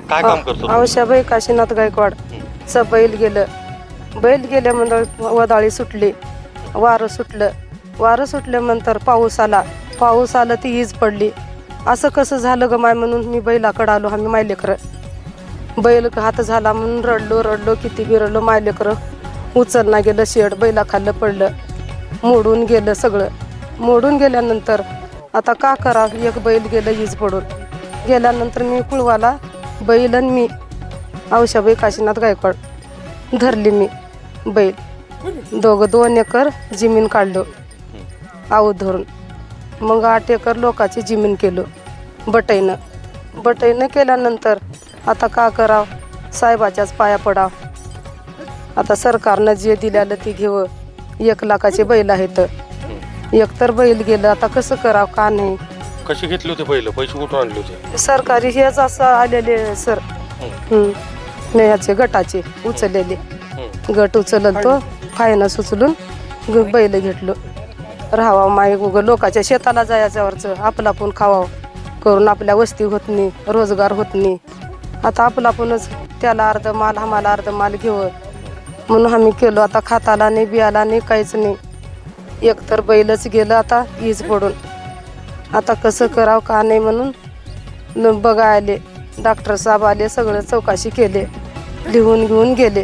काय काम करतो? औषाबाई काशीनाथ गायकवाड च बैल गेल्यानंतर वदाळी सुटली, वारं सुटल्यानंतर पाऊस आला ती ईज पडली. असं कसं झालं ग माय म्हणून मी बैलाकडं आलो. आम्ही मायलेकरं बैल घात झाला म्हणून रडलो किती बी रडलो. मायलेकरं उचलना गेलं शेड, बैला खाल्लं पडलं, मोडून गेलं सगळं. मोडून गेल्यानंतर आता का करा, एक बैल गेलं ईज पडून. गेल्यानंतर मी कुळवाला बैल आणि मी औषाबाई काशीनाथ गायकवाड धरली मी बैल. दोघं 2 एकर जमीन काढलो आऊत धरून. मग 8 एकर लोकांची जमीन केलो बटईनं केल्यानंतर आता का करावं, साहेबाच्याच पाया पडाव. आता सरकारनं जे दिलेलं ते घेवं. 1 लाखाचे बैल आहेत, एक तर बैल गेलं. आता कसं करावं का नाही. कशी घेतली होती बैल? पैसे कुठून आणले होते? सरकारी हेच असं आलेले सर, ह्याचे गटाचे उचललेले. गट उचलल तो फायनान्स उचलून बैल घेतलो. राहावा माय लोकांच्या शेताला जायच्यावरचं आपलं आपण खावावं करून. आपल्या वस्ती होत नाही, रोजगार होत नाही. आता आपलं आपणच त्याला अर्ध माल आम्हाला अर्ध माल घेऊ म्हणून आम्ही केलो. आता खाताला नाही, बियाला नाही, काहीच नाही. एक तर बैलच गेलं आता ईज पडून. आता कसं करावं का नाही म्हणून बघा आले डॉक्टर साहेब आले, सगळं चौकशी केले, लिहून घेऊन गेले.